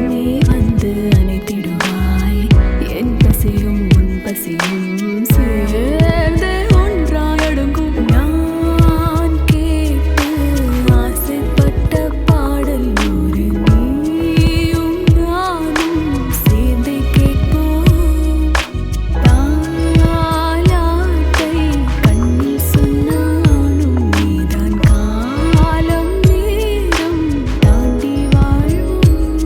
நீ வந்து அணைத்திடுவாய். என் பசியும் உன் பசியும் சேர்ந்து ஒன்றாய் அடங்கும். நான் கேட்டு ஆசைப்பட்ட பாடல் ஒரு நீயும் நானும் சேர்ந்து கேட்போம். தாலாட்டை கண்ணில் சொன்னாலும் நீதான் காலம் நேரம் தாண்டி வாழ்வோம்.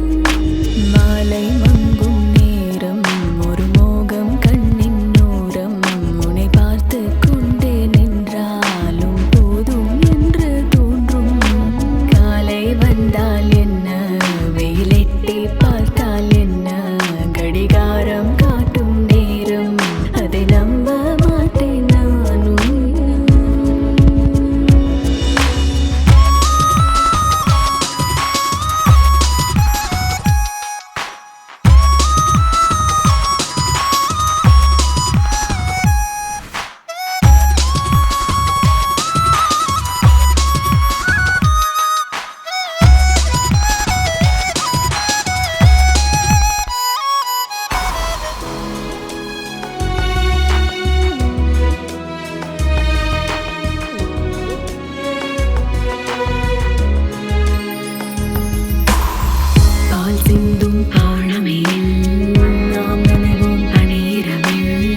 மாலை மங்கும் நேரம் ஒரு மோகம் கண்ணின் ஓரம். உன்னை பார்த்து கொண்டே நின்றாலும் போதும் என்று தோன்றும். காலை வந்தால் என்ன, வெயிலெட்டி பார்த்தால் என்ன, கடிகாரம் காட்டும் நேரம் அதை நம்ப மாட்டேன் நானும். பால் சிந்தும் பௌர்ணமியில் நாம் நனைவோம் பனிரவில்.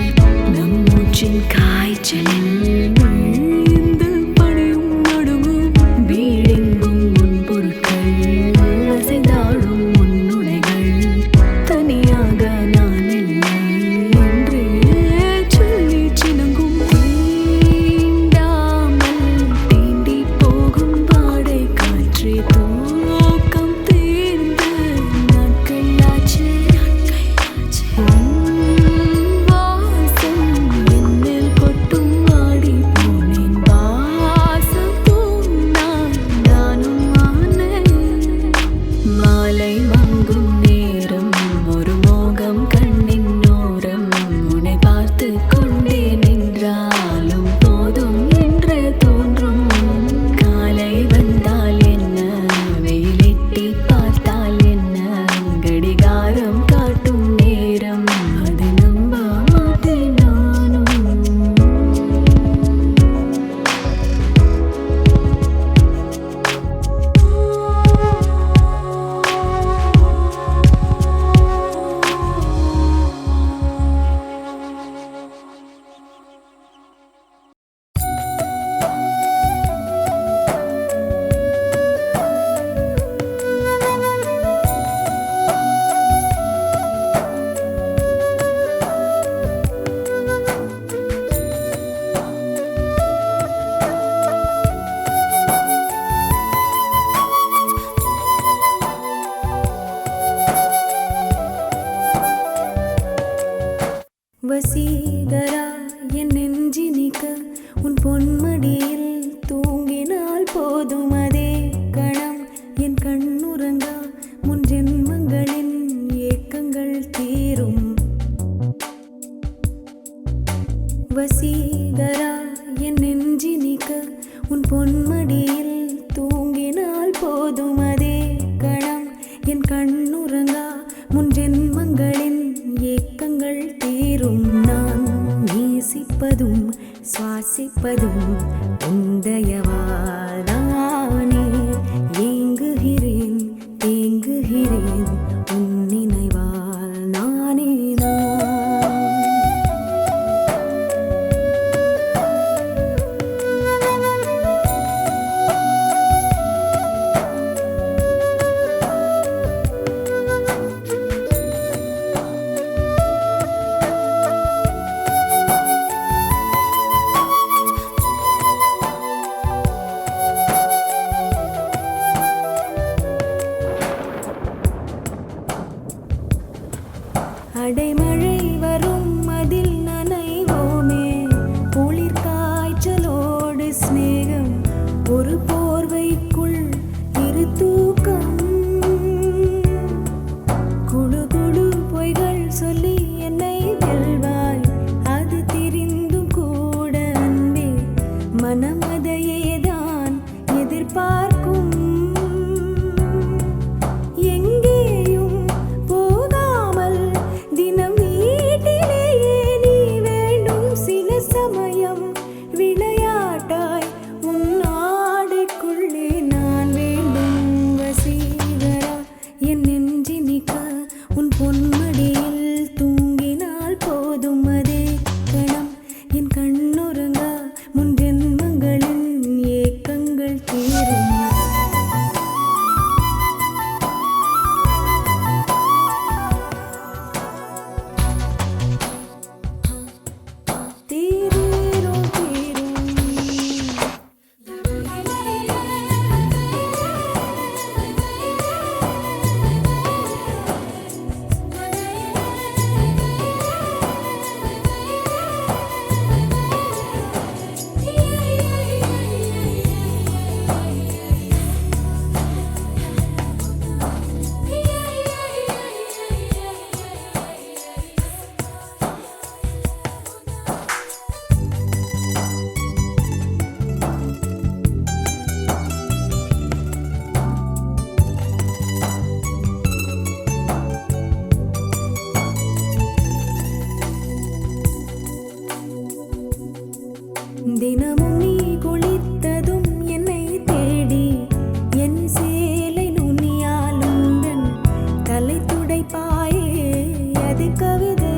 நம் மூச்சின் காய்ச்சலில் விழுந்து பனியும் நடுங்கும். வீடெங்கும் உன் பொருட்கள் அசைந்தாடும் உன் உடைகள். தனியாக நான் இல்லை என்றே சொல்லி சினுங்கும். தீண்டாமல் தீண்டி போகும் வாடை காற்றே தூக்கம் தீர்ந்து நாட்கள் ஆச்சு. வாசம் என்னில் கொட்டும் ஆடி போனேன். வாசம் தூண்டால் நானும் ஆனேன். மாலை மங்கும் நேரம் ஒரு மோகம் கண்ணின் ஓரம். உன்னை பார்த்து கொண்டே நின்றாலும் போதும் என்று தோன்றும். காலை வந்தால் என்ன, வெயிலெட்டி பார்த்தால் என்ன, கடிகாரம் காட்டும் நேரம் அதை நம்ப மாட்டேன் நானும். வசீகரா என் நெஞ்சினிக்க உன் பொன்மடியில் தூங்கினால் போதும். அதே கணம் என் கண்ணுறங்கா முன் ஜென்மங்களின் ஏக்கங்கள் தீரும். வசீகரா என் நெஞ்சினிக்க உன் பொன்மடியில் தூங்கினால் போதும். அதே கணம் என் கண்ணுறங்கா முன் ஜென்மங்களின் ஏக்கங்கள் தீரும். நான் நேசிப்பதும் சுவாசிப்பதும் உந்தயவாதானே. ஏங்குகிறேன் தேங்குகிறேன் உன் நினைவால் நானே நான். அடைமழை வரும் அதில் நனைவோமே. குளிர் காய்ச்சலோடு சிநேகம் ஒரு போர்வைக்குள் இரு தூக்கம். குழு குழு பொய்கள் சொல்லி என்னை வெல்வாய். அது தெரிந்தும் கூட அன்பே மனம் அதையேதான் எதிர்பார்க்கும். எங்கே அணைப்பாயே அது கவிதை.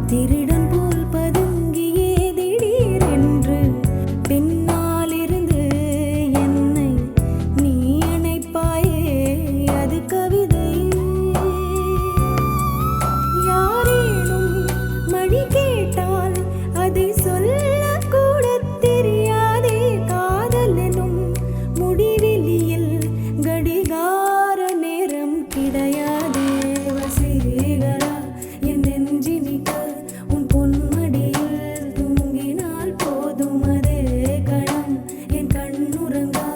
திருடன் போல் பதுங்கியே திடீரென்று பின்னாலிருந்து என்னை நீ அணைப்பாயே அது கவிதை. யாரேனும் மணி கேட்டால் அதை சொல்லக்கூட தெரியாதே. காதல் எனும் முடிவெளியில் கடிகார நேரம் கிடையாதே. வசீகரா என் நெஞ்சினிக்க உன் பொன்மடியில் தூங்கினால் போதும் அதே கணம் என் கண்ணுறங்கா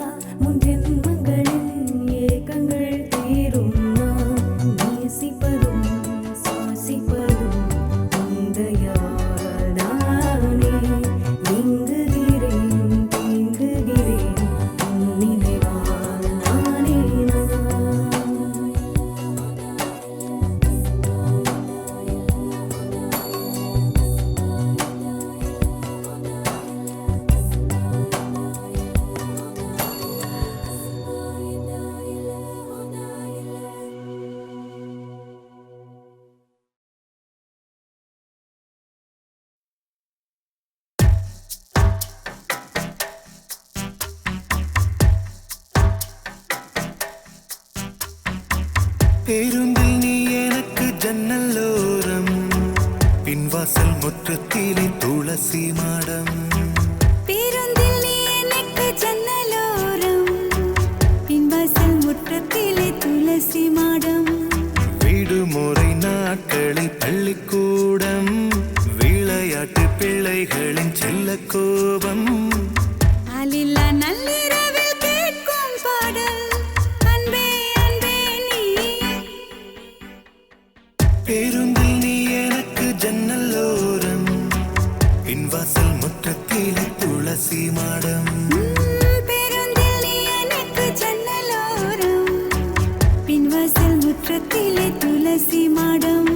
முன் ஜென்மங்களின் ஏக்கங்கள் தீரும். நான் நேசிப்பதும் சுவாசிப்பதும் உந்தையால் தானே. நீங்குகிறேன் தீங்குகிறேன் உன் நினைவால் நானே நான். பேருந்தில் நீ எனக்கு ஜன்னலோரம், பின்வாசல் முற்றத்திலே துளசி மாடம். பேருந்தில் நீ எனக்கு ஜன்னலோரம், பின்வாசல் முற்றத்திலே துளசி மாடம். விடுமுறை நாட்களில் பள்ளிக்கூடம், விளையாட்டு பிள்ளைகளின் செல்ல கோபம். ஆளில்லா நள்ளிரவில் கேட்கும் பாடல் அன்பே அன்பே நீ. பேருந்தில் நீ எனக்கு ஜன்னலோரம், பின்வாசல் முற்றத்திலே துளசி மாடம். பேருந்தில் நீ எனக்கு ஜன்னலோரம், பின்வாசல் முற்றத்திலே துளசி மாடம்.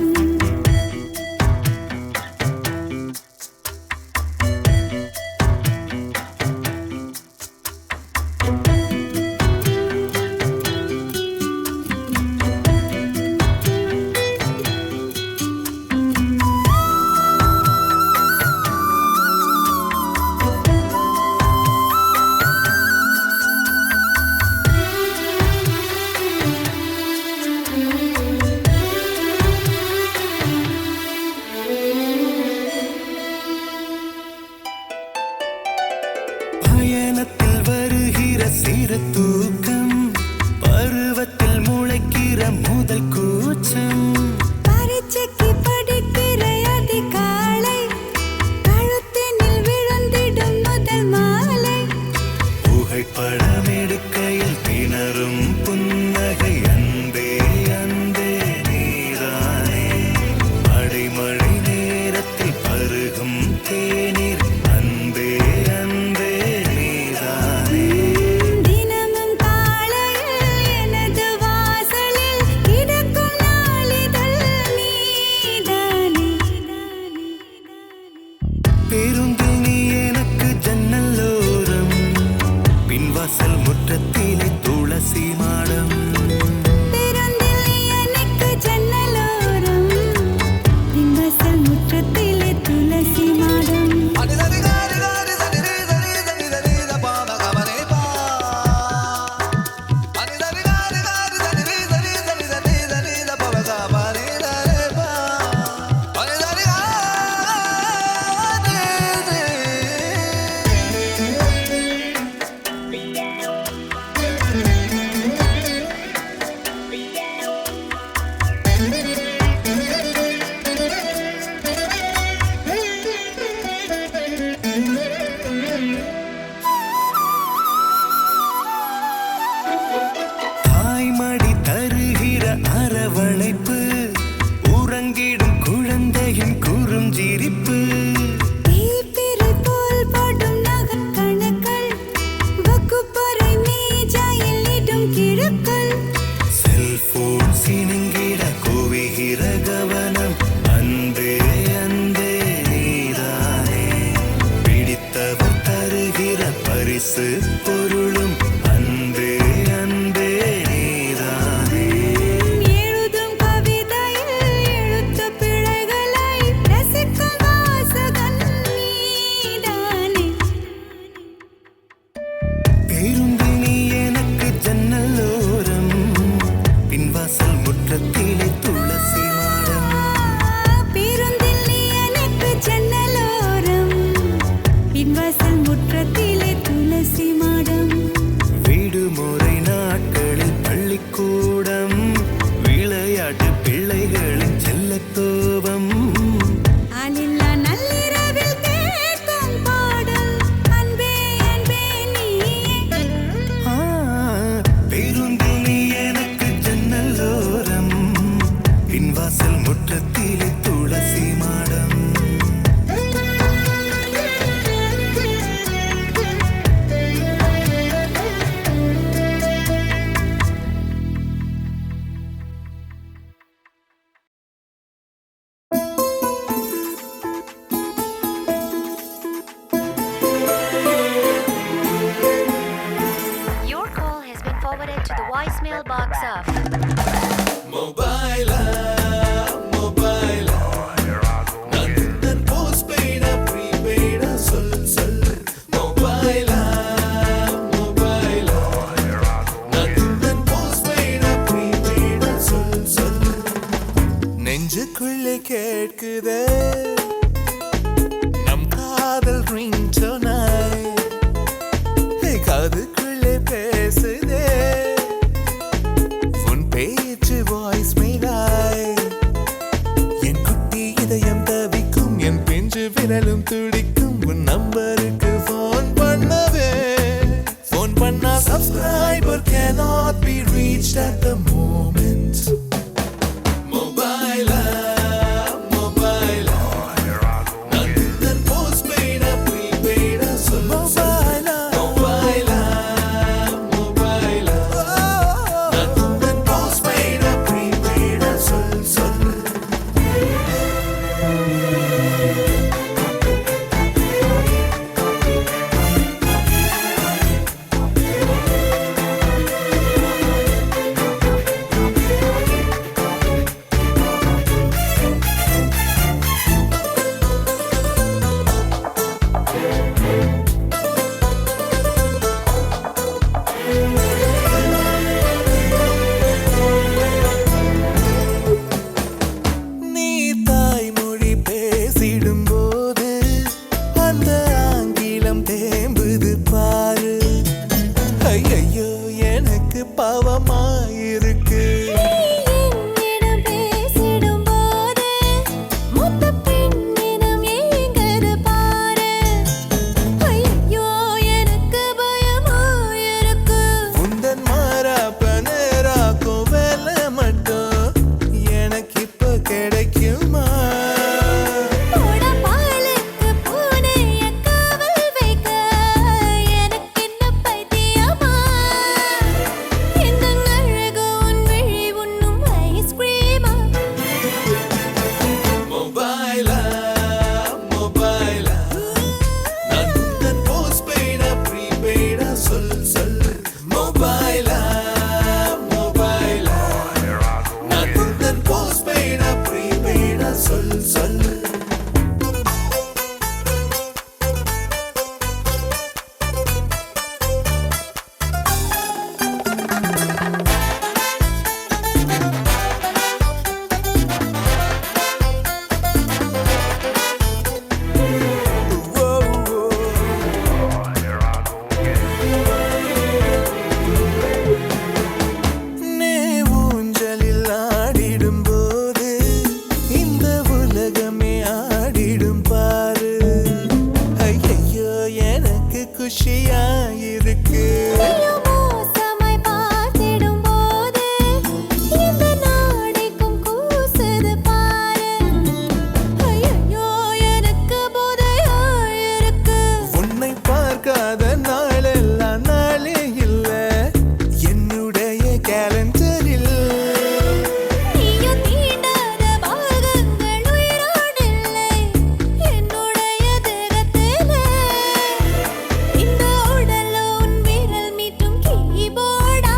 நெஞ்சுக்குள்ளே கேட்குதே நம் காதல் ரிங்டோனாய் காதுக்குள்ளே பேசுதே உன் பேச்சு வாய்ஸ் மேலாய் என் குட்டி இதயம் தவிக்கும் என் பிஞ்சு விரலும் துடிக்கும் உன் நம்பருக்கு ஃபோன் பண்ணவே ஃபோன் பண்ணா subscriber cannot be reached at the moment mobile mobile நான் தன் postpaid prepaid சொல் mobile mobile நான் தன் postpaid prepaid சொல் சொல் நீ தாய்மொழி பேசிடும்போது அந்த ஆங்கிலம் தேம்புது பாரு ஐயையோ எனக்கு பாவமாயிருக்கு என்னிடம் பேசிடும்போது மொத்த பெண்ணினம் ஏங்குது பாரு ஐயோ எனக்கு பயமாயிருக்கு உந்தன் மாறாப்ப நேராக்கும் வேலை மட்டும் எனக்கு இப்ப கிடைக்குமா போட பாலுக்கு பூனைய காவல் வைக்க எனக்கு என்ன பைத்தியமா இந்த அழகு உன் விழி உண்ணும் ஐஸ்கிரீமா மொபைல் மொபைல் நான் உந்தன் போஸ்ட்பெய்டா ப்ரீபெய்டா சொல் சொல் மொபைல் மொபைல் நான் உந்தன் போஸ்ட்பெய்டா ப்ரீபெய்டா சொல் சொல் நே ஊஞ்சலில் ஆடிடும்போது இந்த உலகமே ஆடிடும் பாரு ஐயையோ எனக்கு குஷியாயிருக்கு மோசமாய் பார்த்திடும்போது இந்த நாடைக்கும் கூசுது பாரு ஐயோ எனக்கு போதையாயிருக்கு உன்னை பார்க்காத நாளெல்லாம் நாளே இல்ல என்னுடைய கேலண்டரில் நீயும் தீண்டாத பாகங்கள் உயிரோடில்லை என்னுடைய தேகத்திலே இந்த உடலோ உன் விரல் மீட்டும் கீபோர்டா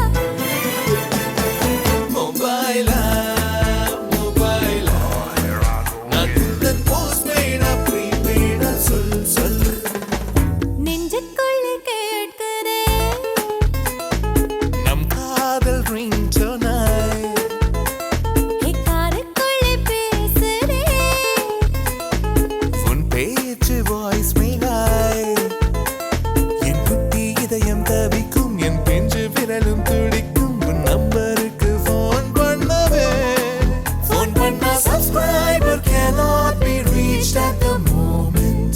மொபைல் மொபைல் நான் உந்தன் போஸ்ட்பெய்டா ப்ரீபெய்டா சொல் சொல் நெஞ்சுக்குள்ளே கேட்குதே நம் காதல் ரிங்டோனாய் காதுக்குள்ளே பேசுதே உன் பேச்சு வாய்ஸ் மேலாய் என் குட்டி இதயம் தவிக்கும் என் பிஞ்சு விரலும் துடிக்கும் உன் நம்பருக்கு ஃபோன் பண்ணவே ஃபோன் பண்ணா subscriber cannot be reached at the moment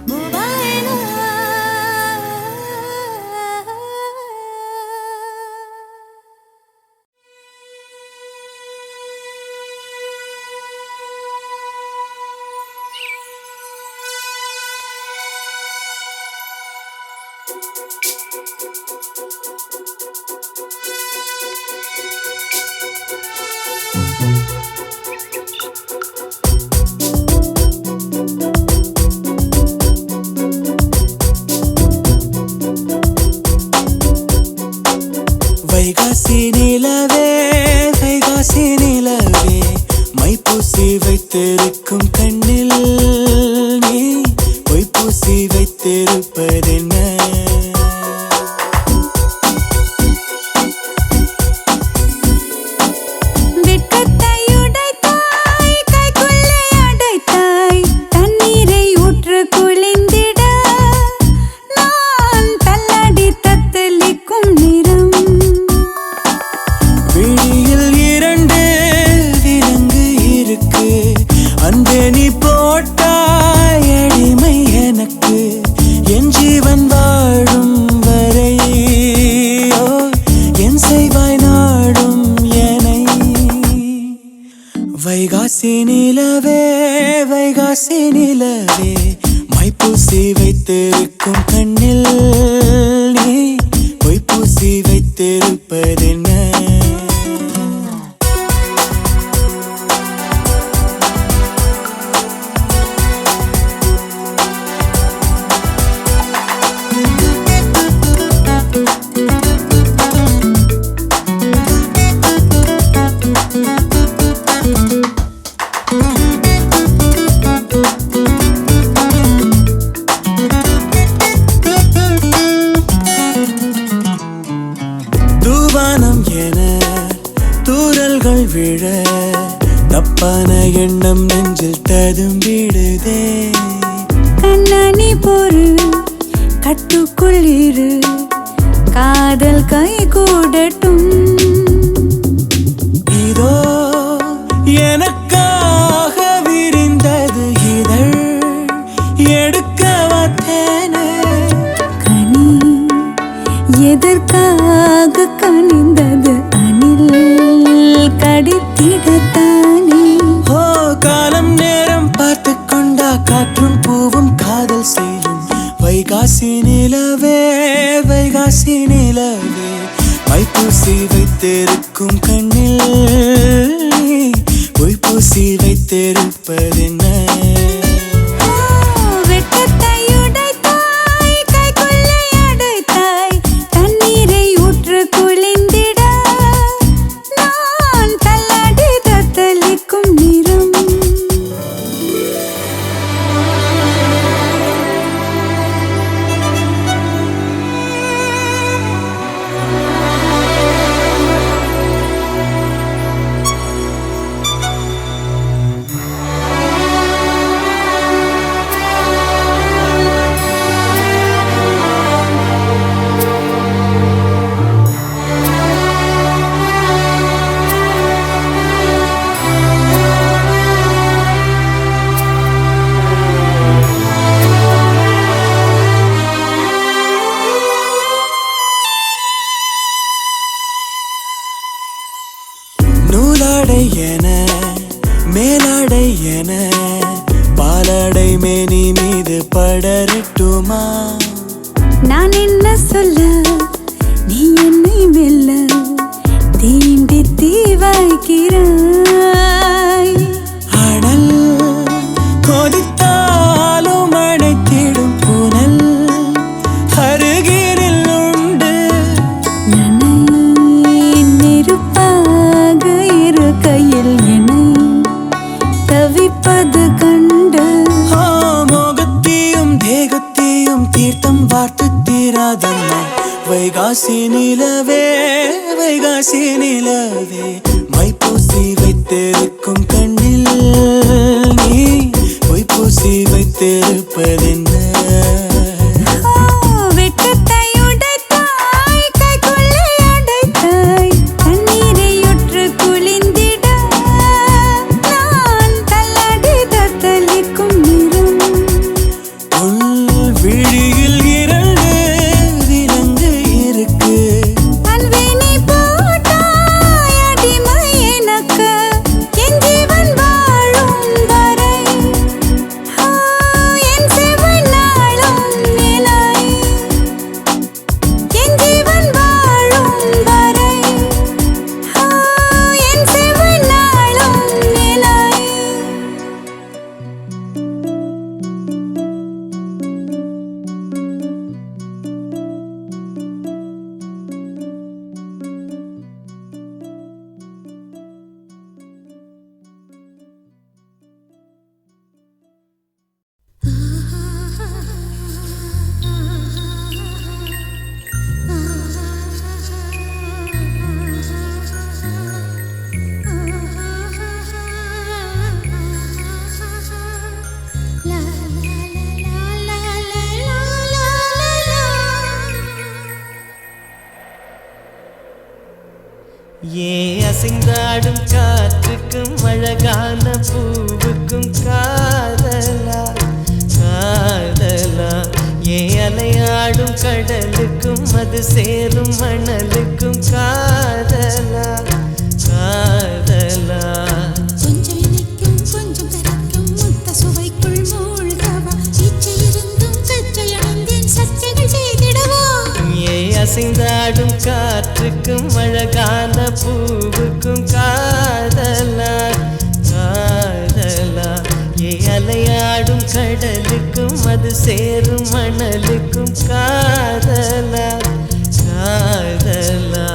மொபைலா வைகாசி நிலவே வைகாசி நிலவே மைப்பூசி வைத்திருக்கும் கண்ணில் நீ பொய்ப்பூசி வைத்திருப்பதென்ன வெட்கத்தை உடைத்தாய் விழியில் இரண்டு விலங்கு இருக்கு அன்பே நீ போட்டாய் அடிமை எனக்கு என் ஜீவன் வாழும் வரை என் செய்வாய் நாடும் என்னை வைகாசி நிலவே வைகாசி நிலவே மைப்பூசி வைத்திருக்கும் கண்ணில் நீ பொய்ப்பூசி வைத்திருப்பதென்ன தூவானம் என தூறல்கள் விழ தப்பான எண்ணம் நெஞ்சில் ததும்பிடுதே கண்ணாணி பொறு கட்டுக்குள் இரு காதல் கை கூடட்டும் இதோ எனக்காக விரிந்தது இதழ் எடுக்க வந்தேனே கனி எதற்காக கனிந்தது அணில் கடித்திடத்தானே ஓ காலம் நேரம் பார்த்து கொண்டா காற்றும் பூவும் காதல் செய்யும் வைகாசி நிலவே வைகாசி நிலவே மைப்பூசி வைத்திருக்கும் கண்ணில் பொய்ப்பூசி வைத்திருப்பதென்ன வெட்டத்தை உடைத்தாய் கைக்குள்ளே அடைத்தாய் தண்ணீரை ஊற்று குளிந்திட நான் தள்ளாடி தத்தளிக்கும் நிறம் நூலாடை என மேலாடை என பாலாடை மேனி மீது படரட்டுமா நான் என்ன சொல்ல நீ என்னை மெல்ல தீண்டி தீவாய்க்கிறாய் அடல் கொதித்தாலும் அடைத்திடும் புனல் அருகினில் உண்டு நனை நெருப்பாக இரு கையில் என்னை தவிப்பது கண்டு மோகத்தையும் தேகத்தையும் தீர்த்தம் வார்த்து தீராதம்மா வைகாசி நிலவே வைகாசி நிலவே மைப்பூசி வைத்திருக்கும் கண்ணில் நீ பொய்ப்பூசி வைத்திருப்பதென்ன வெட்டத்தை உடைத்தாய் கைக்குள்ளே அடைத்தாய் தண்ணீரை ஊற்று குளிந்திட நான் தள்ளாடி தத்தளிக்கும் நிறம் உள் விழியில் இரண்டு விலங்கு இருக்கு அன்பே நீ போட்டாய் அடிமை எனக்கு என் அசைந்தாடும் காற்றுக்கும் அழகான பூவுக்கும் காதலா காதலா அலையாடும் கடலுக்கும் அது சேரும் மணலுக்கும் காதலா காதலா கொஞ்சம் இனிக்கும் கொஞ்சம் கரைக்கும் முத்த சுவைக்குள் மூழ்கவா இச்சை இருந்தும் கச்சை அணிந்தேன் சச்சைகள் செய்திடவா அசைந்தாடும் காற்றுக்கும் அழகான பூவுக்கும் காதலா காதலா அலையாடும் கடலுக்கும் அது சேரும் மணலுக்கும் காதலா காதலா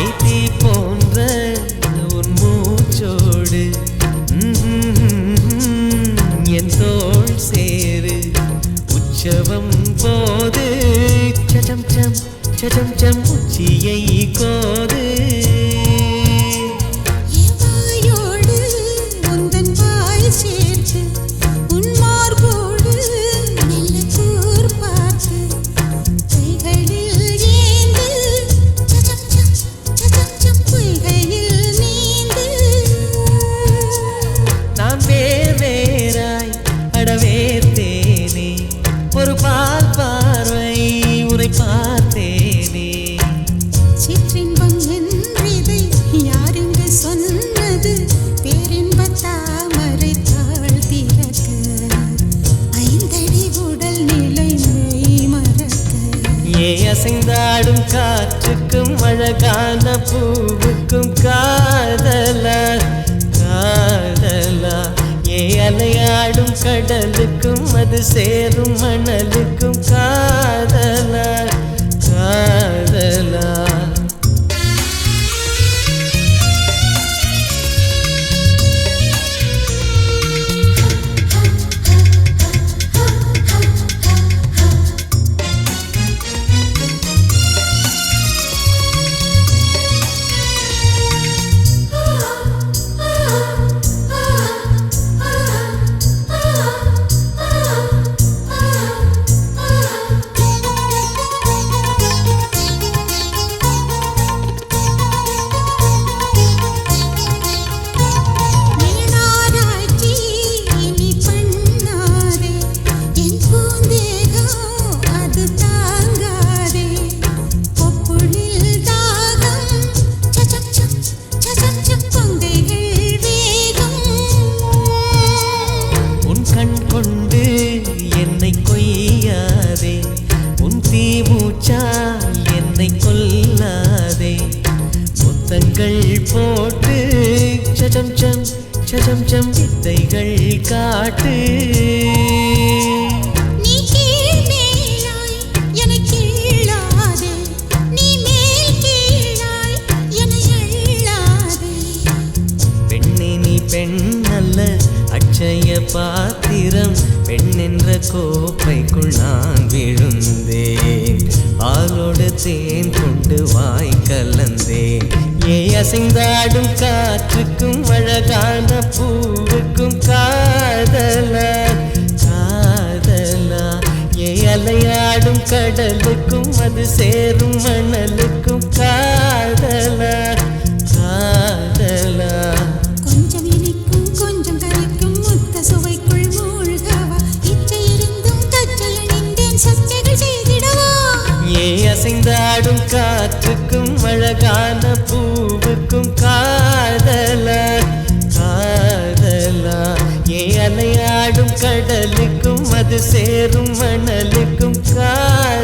ஏத்தி போன்ற உன் மூச்சோடு என் தோள் சேரு உற்சவம் போது சடம் சம் சடம் சம் உச்சியை கோது வாயோடு உந்தன் வாய் சேர்த்து உன் மார்போடு மெல்ல கூர் பார்த்து கைகளில் ஏந்து சச்சம் பொய்கையில் நீந்து நான் வேறாய் அடவேத்தேனே ஒரு பால் பார்வை உரை பார்த்தேனே சிற்றின்பம் என்றிதை யாரென்று சொன்னது பேரின்ப தாமரை தாழ் திறக்க ஐந்தடி உடல் நிலை மெய் மறக்க அசைந்தாடும் காற்றுக்கும் அழகான பூவுக்கும் காதலா காதலா அலையாடும் கடலுக்கும் அது சேரும் மணலுக்கும் காதலா காதலா நீனாராய்ச்சி இனி பண்ணாதே என் பூந்தேகம் அது தாங்காதே கொப்புளில் தாகம் சச்சம் கொங்கைகள் வேகம் உன் கண் கொண்டு என்னை கொய்யாதே உன் தீமூச்சா என்னை கொல்லாதே முத்தங்கள் போட்டு சஜம் சம் வித்தைகள் காட்டு நீ கீழ் மேலாய் என்னை கீழாதே நீ மேல் கீழாய் என்னை அள்ளாதே பெண்ணே நீ பெண் அல்ல அட்சய பாத்திரம் பெண் என்ற கோப்பைக்குள் நான் விழுந்தேன் ஆளோடு தேன் கொண்டு வாய் கலந்தேன் அசைந்தாடும் காற்றுக்கும் அழகான பூவுக்கும் காதலா காதலா அலையாடும் கடலுக்கும் அது சேரும் மணலுக்கும் காதலா காதலா கொஞ்சம் இனிக்கும் கொஞ்சம் கரைக்கும் முத்த சுவைக்குள் மூழ்கவா இச்சை இருந்தும் கச்சை அணிந்தேன் சச்சைகள் செய்திடவா அசைந்தாடும் காற்றுக்கும் அழகான பூவுக்கும் காதலா காதலா அலையாடும் கடலுக்கும் அது சேரும் மணலுக்கும் காதலா